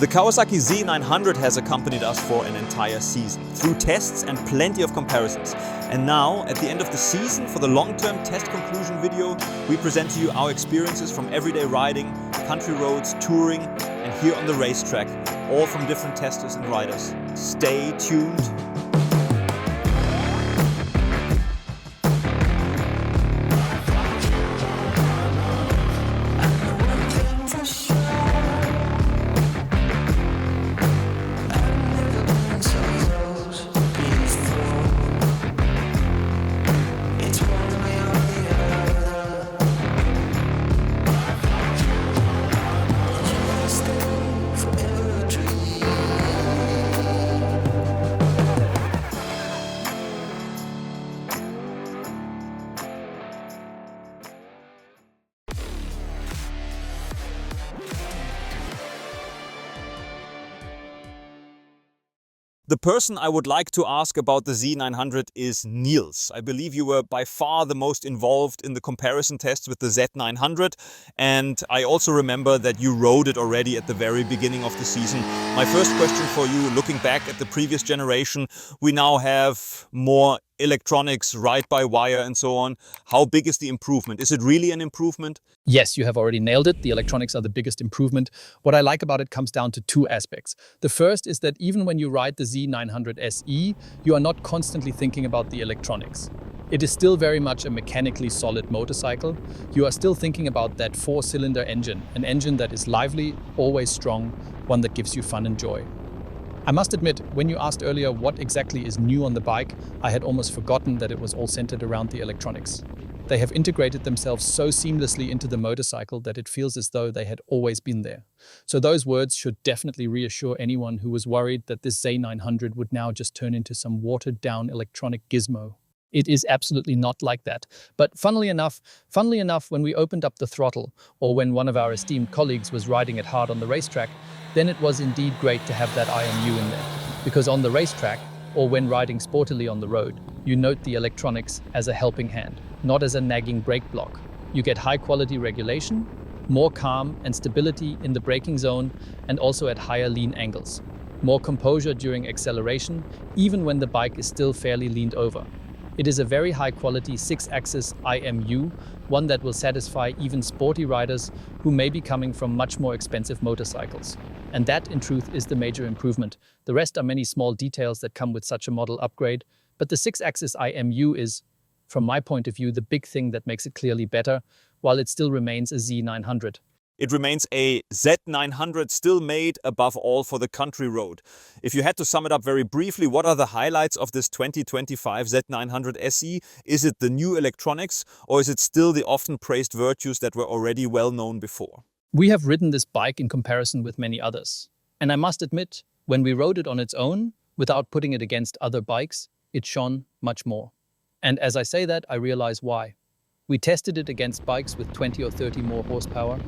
The Kawasaki Z900 has accompanied us for an entire season, through tests and plenty of comparisons. And now, at the end of the season, for the long-term test conclusion video, we present to you our experiences from everyday riding, country roads, touring, and here on the racetrack, all from different testers and riders. Stay tuned. The person I would like to ask about the Z900 is Niels. I believe you were by far the most involved in the comparison tests with the Z900, and I also remember that you rode it already at the very beginning of the season. My first question for you, looking back at the previous generation, we now have more electronics, ride-by-wire and so on. How big is the improvement? Is it really an improvement? Yes, you have already nailed it. The electronics are the biggest improvement. What I like about it comes down to two aspects. The first is that even when you ride the Z900 SE, you are not constantly thinking about the electronics. It is still very much a mechanically solid motorcycle. You are still thinking about that four-cylinder engine, an engine that is lively, always strong, one that gives you fun and joy. I must admit, when you asked earlier what exactly is new on the bike, I had almost forgotten that it was all centered around the electronics. They have integrated themselves so seamlessly into the motorcycle that it feels as though they had always been there. So those words should definitely reassure anyone who was worried that this Z900 would now just turn into some watered-down electronic gizmo. It is absolutely not like that. But funnily enough, when we opened up the throttle, or when one of our esteemed colleagues was riding it hard on the racetrack, then it was indeed great to have that IMU in there. Because on the racetrack, or when riding sportily on the road, you note the electronics as a helping hand, not as a nagging brake block. You get high-quality regulation, more calm and stability in the braking zone, and also at higher lean angles. More composure during acceleration, even when the bike is still fairly leaned over. It is a very high-quality 6-axis IMU, one that will satisfy even sporty riders who may be coming from much more expensive motorcycles. And that, in truth, is the major improvement. The rest are many small details that come with such a model upgrade, but the 6-axis IMU is, from my point of view, the big thing that makes it clearly better, while it still remains a Z900. It remains a Z900 still made above all for the country road. If you had to sum it up very briefly, what are the highlights of this 2025 Z900 SE? Is it the new electronics, or is it still the often praised virtues that were already well known before? We have ridden this bike in comparison with many others. And I must admit, when we rode it on its own, without putting it against other bikes, it shone much more. And as I say that, I realize why. We tested it against bikes with 20 or 30 more horsepower.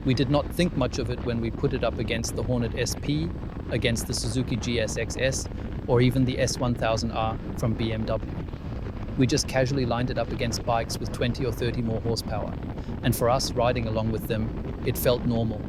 We did not think much of it when we put it up against the Hornet SP, against the Suzuki GSX-S, or even the S1000R from BMW. We just casually lined it up against bikes with 20 or 30 more horsepower. And for us, riding along with them, it felt normal.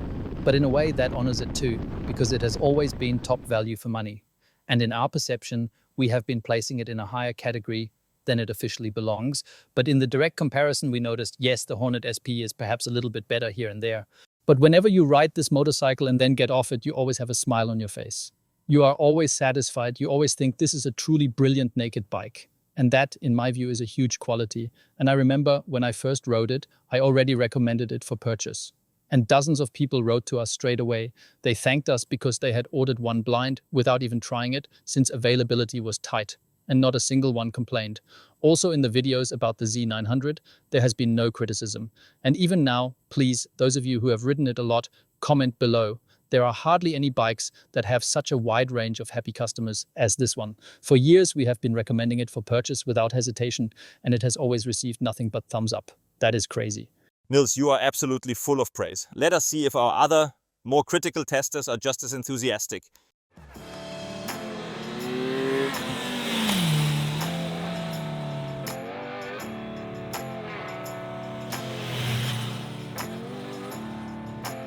But in a way, that honors it too, because it has always been top value for money. And in our perception, we have been placing it in a higher category than it officially belongs. But in the direct comparison, we noticed, yes, the Hornet SP is perhaps a little bit better here and there. But whenever you ride this motorcycle and then get off it, you always have a smile on your face. You are always satisfied. You always think this is a truly brilliant naked bike. And that, in my view, is a huge quality. And I remember when I first rode it, I already recommended it for purchase. And dozens of people wrote to us straight away. They thanked us because they had ordered one blind without even trying it, since availability was tight. And not a single one complained. Also in the videos about the Z900, there has been no criticism. And even now, please, those of you who have ridden it a lot, comment below. There are hardly any bikes that have such a wide range of happy customers as this one. For years, we have been recommending it for purchase without hesitation, and it has always received nothing but thumbs up. That is crazy. Niels, you are absolutely full of praise. Let us see if our other, more critical testers are just as enthusiastic.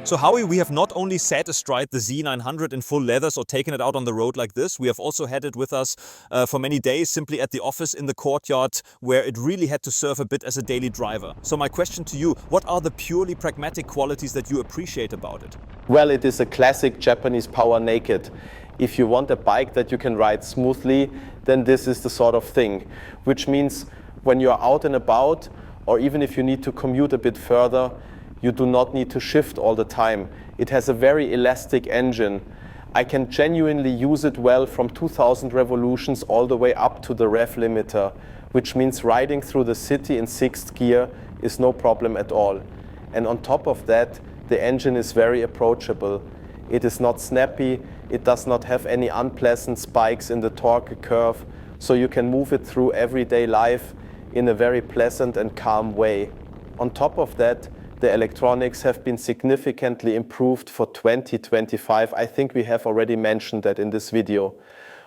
So Howie, we have not only sat astride the Z900 in full leathers or taken it out on the road like this, we have also had it with us for many days simply at the office in the courtyard where it really had to serve a bit as a daily driver. So my question to you, what are the purely pragmatic qualities that you appreciate about it? Well, it is a classic Japanese power naked. If you want a bike that you can ride smoothly, then this is the sort of thing. Which means when you're out and about, or even if you need to commute a bit further, you do not need to shift all the time. It has a very elastic engine. I can genuinely use it well from 2000 revolutions all the way up to the rev limiter, which means riding through the city in 6th gear is no problem at all. And on top of that, the engine is very approachable. It is not snappy, it does not have any unpleasant spikes in the torque curve, so you can move it through everyday life in a very pleasant and calm way. On top of that, the electronics have been significantly improved for 2025. I think we have already mentioned that in this video.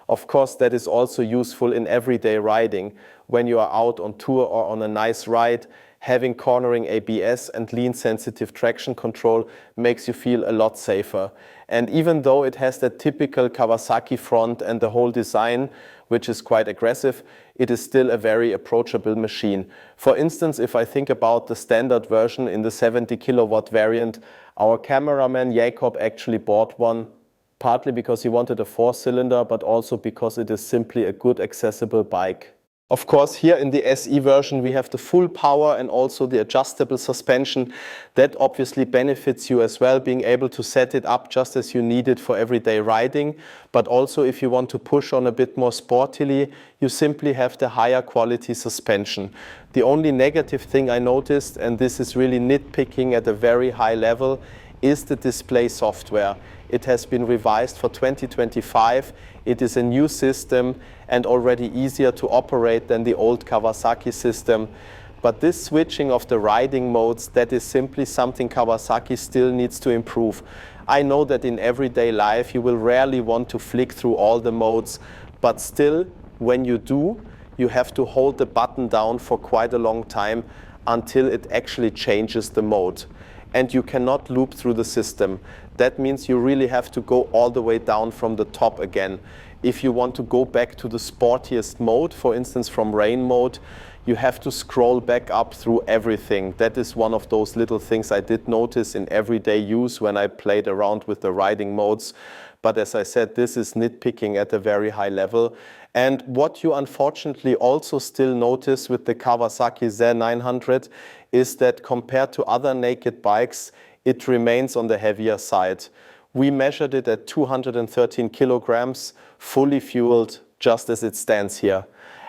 Of course, that is also useful in everyday riding. When you are out on tour or on a nice ride, having cornering ABS and lean sensitive traction control makes you feel a lot safer. And even though it has that typical Kawasaki front and the whole design, which is quite aggressive, it is still a very approachable machine. For instance, if I think about the standard version in the 70 kilowatt variant, our cameraman Jacob actually bought one, partly because he wanted a 4-cylinder, but also because it is simply a good accessible bike. Of course, here in the SE version, we have the full power and also the adjustable suspension. That obviously benefits you as well, being able to set it up just as you need it for everyday riding. But also if you want to push on a bit more sportily, you simply have the higher quality suspension. The only negative thing I noticed, and this is really nitpicking at a very high level, is the display software. It has been revised for 2025. It is a new system and already easier to operate than the old Kawasaki system. But this switching of the riding modes, that is simply something Kawasaki still needs to improve. I know that in everyday life you will rarely want to flick through all the modes, but still, when you do, you have to hold the button down for quite a long time until it actually changes the mode. And you cannot loop through the system. That means you really have to go all the way down from the top again. If you want to go back to the sportiest mode, for instance from rain mode, you have to scroll back up through everything. That is one of those little things I did notice in everyday use when I played around with the riding modes. But as I said, this is nitpicking at a very high level. And what you unfortunately also still notice with the Kawasaki Z900 is that compared to other naked bikes, it remains on the heavier side. We measured it at 213 kilograms, fully fueled, just as it stands here.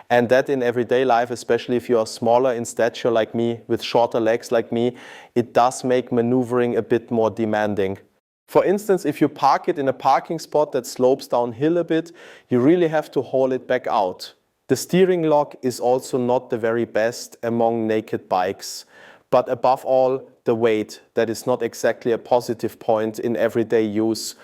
And that in everyday life, especially if you are smaller in stature like me, with shorter legs like me, it does make maneuvering a bit more demanding. For instance, if you park it in a parking spot that slopes downhill a bit, you really have to haul it back out. The steering lock is also not the very best among naked bikes. But above all, the weight, that is not exactly a positive point in everyday use.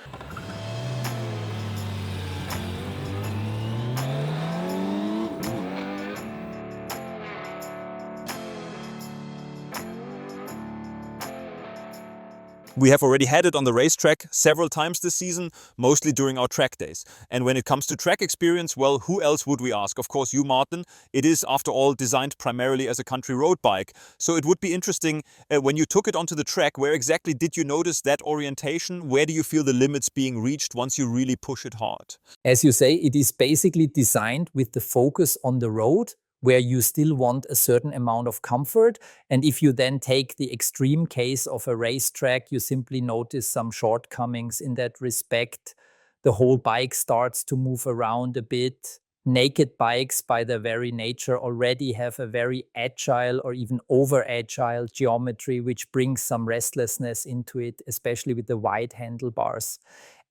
We have already had it on the racetrack several times this season, mostly during our track days. And when it comes to track experience, well, who else would we ask? Of course, you, Martin. It is, after all, designed primarily as a country road bike. So it would be interesting, when you took it onto the track, where exactly did you notice that orientation? Where do you feel the limits being reached once you really push it hard? As you say, it is basically designed with the focus on the road, where you still want a certain amount of comfort. And if you then take the extreme case of a racetrack, you simply notice some shortcomings in that respect. The whole bike starts to move around a bit. Naked bikes, by their very nature, already have a very agile or even over-agile geometry, which brings some restlessness into it, especially with the wide handlebars.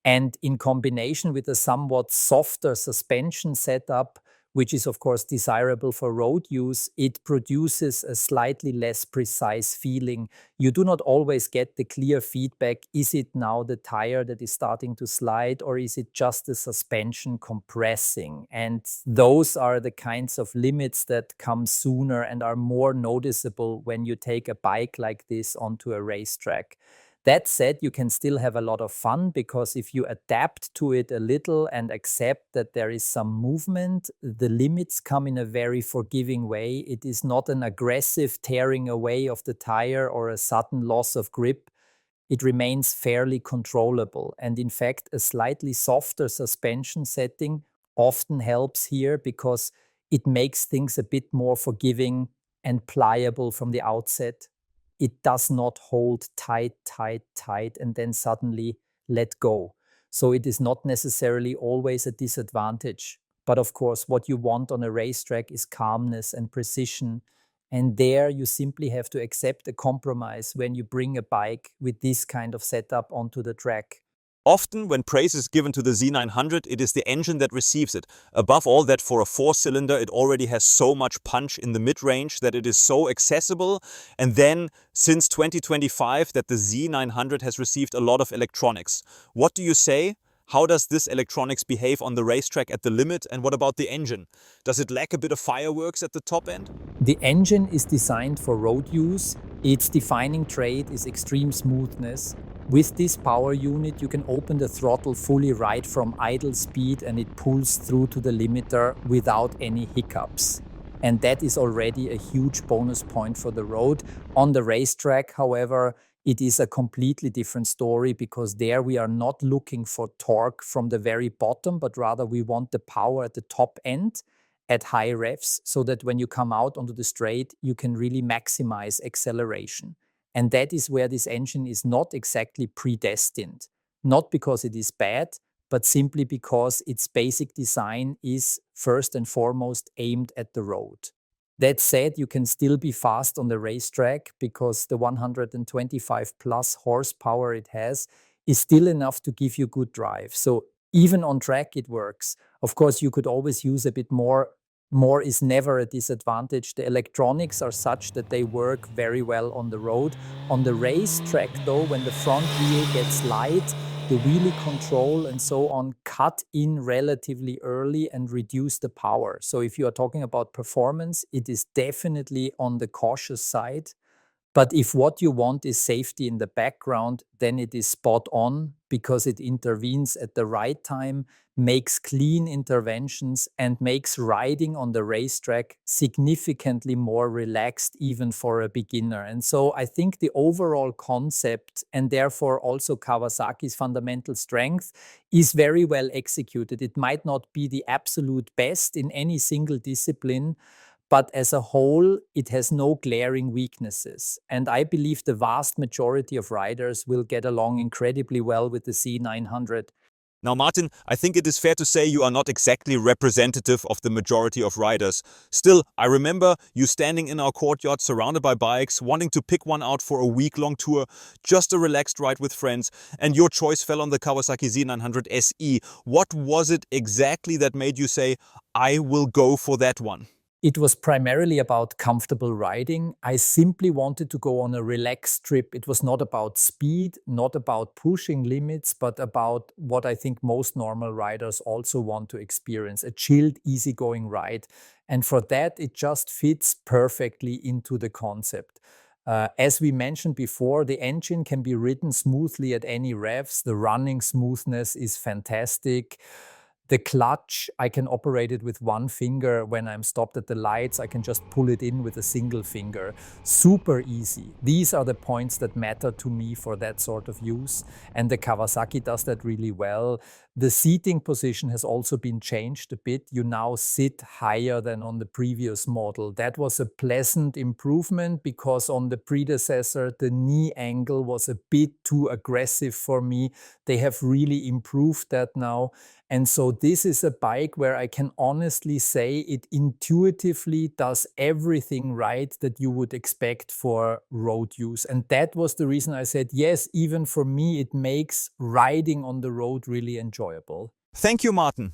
And in combination with a somewhat softer suspension setup, which is of course desirable for road use, it produces a slightly less precise feeling. You do not always get the clear feedback, is it now the tire that is starting to slide, or is it just the suspension compressing? And those are the kinds of limits that come sooner and are more noticeable when you take a bike like this onto a racetrack. That said, you can still have a lot of fun because if you adapt to it a little and accept that there is some movement, the limits come in a very forgiving way. It is not an aggressive tearing away of the tire or a sudden loss of grip. It remains fairly controllable. And in fact, a slightly softer suspension setting often helps here because it makes things a bit more forgiving and pliable from the outset. It does not hold tight, tight, tight, and then suddenly let go. So it is not necessarily always a disadvantage. But of course, what you want on a racetrack is calmness and precision. And there you simply have to accept a compromise when you bring a bike with this kind of setup onto the track. Often, when praise is given to the Z900, it is the engine that receives it. Above all that, for a 4-cylinder, it already has so much punch in the mid-range that it is so accessible. And then, since 2025, that the Z900 has received a lot of electronics. What do you say? How does this electronics behave on the racetrack at the limit? And what about the engine? Does it lack a bit of fireworks at the top end? The engine is designed for road use. Its defining trait is extreme smoothness. With this power unit, you can open the throttle fully right from idle speed and it pulls through to the limiter without any hiccups. And that is already a huge bonus point for the road. On the racetrack, however, it is a completely different story because there we are not looking for torque from the very bottom, but rather we want the power at the top end at high revs so that when you come out onto the straight, you can really maximize acceleration. And that is where this engine is not exactly predestined. Not because it is bad, but simply because its basic design is first and foremost aimed at the road. That said, you can still be fast on the racetrack because the 125 plus horsepower it has is still enough to give you good drive. So even on track, it works. Of course, you could always use a bit more. More is never a disadvantage. The electronics are such that they work very well on the road. On the racetrack, though, when the front wheel gets light, the wheelie control and so on cut in relatively early and reduce the power. So if you are talking about performance, it is definitely on the cautious side. But if what you want is safety in the background, then it is spot on because it intervenes at the right time, makes clean interventions, and makes riding on the racetrack significantly more relaxed, even for a beginner. And so I think the overall concept, and therefore also Kawasaki's fundamental strength, is very well executed. It might not be the absolute best in any single discipline, but as a whole, it has no glaring weaknesses. And I believe the vast majority of riders will get along incredibly well with the Z900. Now, Martin, I think it is fair to say you are not exactly representative of the majority of riders. Still, I remember you standing in our courtyard surrounded by bikes, wanting to pick one out for a week-long tour, just a relaxed ride with friends, and your choice fell on the Kawasaki Z900 SE. What was it exactly that made you say, I will go for that one? It was primarily about comfortable riding. I simply wanted to go on a relaxed trip. It was not about speed, not about pushing limits, but about what I think most normal riders also want to experience, a chilled, easygoing ride. And for that, it just fits perfectly into the concept. As we mentioned before, the engine can be ridden smoothly at any revs. The running smoothness is fantastic. The clutch, I can operate it with one finger. When I'm stopped at the lights, I can just pull it in with a single finger. Super easy. These are the points that matter to me for that sort of use. And the Kawasaki does that really well. The seating position has also been changed a bit. You now sit higher than on the previous model. That was a pleasant improvement because on the predecessor, the knee angle was a bit too aggressive for me. They have really improved that now. And so this is a bike where I can honestly say it intuitively does everything right that you would expect for road use. And that was the reason I said, yes, even for me, it makes riding on the road really enjoyable. Thank you, Martin.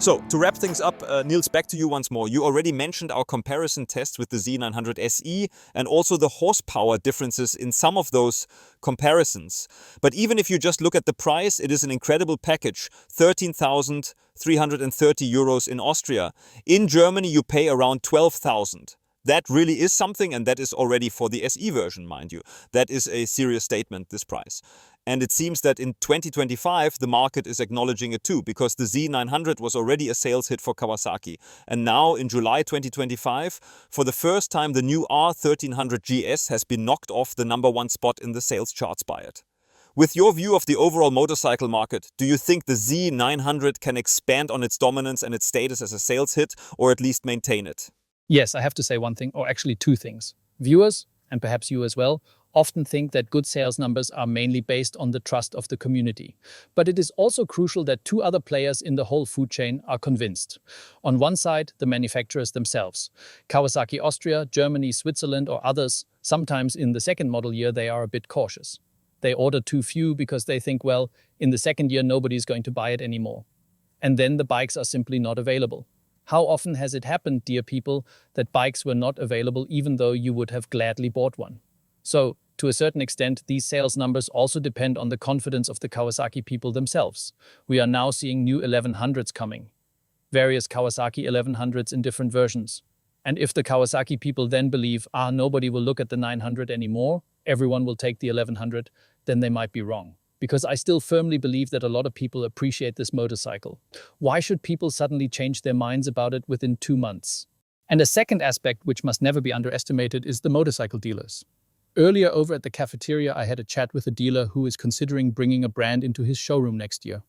So, to wrap things up, Niels, back to you once more. You already mentioned our comparison test with the Z900 SE and also the horsepower differences in some of those comparisons. But even if you just look at the price, it is an incredible package. 13,330 euros in Austria. In Germany, you pay around 12,000. That really is something, and that is already for the SE version, mind you. That is a serious statement, this price. And it seems that in 2025, the market is acknowledging it too, because the Z900 was already a sales hit for Kawasaki. And now in July 2025, for the first time, the new R1300 GS has been knocked off the #1 spot in the sales charts by it. With your view of the overall motorcycle market, do you think the Z900 can expand on its dominance and its status as a sales hit, or at least maintain it? Yes, I have to say one thing, or actually two things. Viewers, and perhaps you as well, often think that good sales numbers are mainly based on the trust of the community. But it is also crucial that two other players in the whole food chain are convinced. On one side, the manufacturers themselves. Kawasaki Austria, Germany, Switzerland, or others, sometimes in the second model year they are a bit cautious. They order too few because they think, well, in the second year nobody's going to buy it anymore. And then the bikes are simply not available. How often has it happened, dear people, that bikes were not available even though you would have gladly bought one? So, to a certain extent, these sales numbers also depend on the confidence of the Kawasaki people themselves. We are now seeing new 1100s coming. Various Kawasaki 1100s in different versions. And if the Kawasaki people then believe, nobody will look at the 900 anymore, everyone will take the 1100, then they might be wrong. Because I still firmly believe that a lot of people appreciate this motorcycle. Why should people suddenly change their minds about it within 2 months? And a second aspect which must never be underestimated is the motorcycle dealers. Earlier over at the cafeteria, I had a chat with a dealer who is considering bringing a brand into his showroom next year.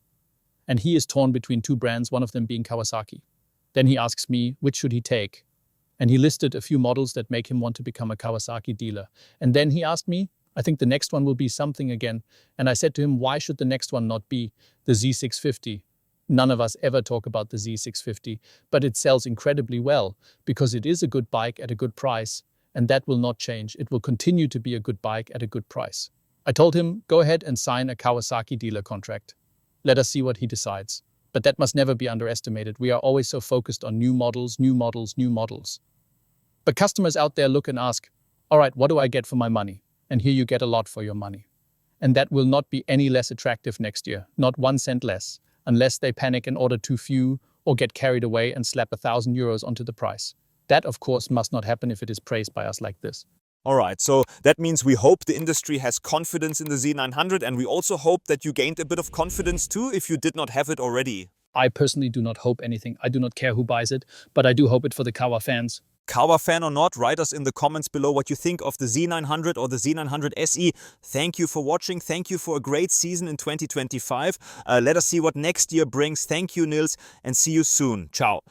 And he is torn between two brands, one of them being Kawasaki. Then he asks me, which should he take? And he listed a few models that make him want to become a Kawasaki dealer. And then he asked me, I think the next one will be something again. And I said to him, why should the next one not be the Z650? None of us ever talk about the Z650, but it sells incredibly well because it is a good bike at a good price. And that will not change. It will continue to be a good bike at a good price. I told him, go ahead and sign a Kawasaki dealer contract. Let us see what he decides. But that must never be underestimated. We are always so focused on new models, new models, new models. But customers out there look and ask, all right, what do I get for my money? And here you get a lot for your money. And that will not be any less attractive next year, not 1 cent less, unless they panic and order too few or get carried away and slap 1,000 euros onto the price. That, of course, must not happen if it is praised by us like this. All right, so that means we hope the industry has confidence in the Z900, and we also hope that you gained a bit of confidence too if you did not have it already. I personally do not hope anything. I do not care who buys it, but I do hope it for the Kawa fans. Kawa fan or not, write us in the comments below what you think of the Z900 or the Z900 SE. Thank you for watching. Thank you for a great season in 2025. Let us see what next year brings. Thank you, Nils, and see you soon. Ciao.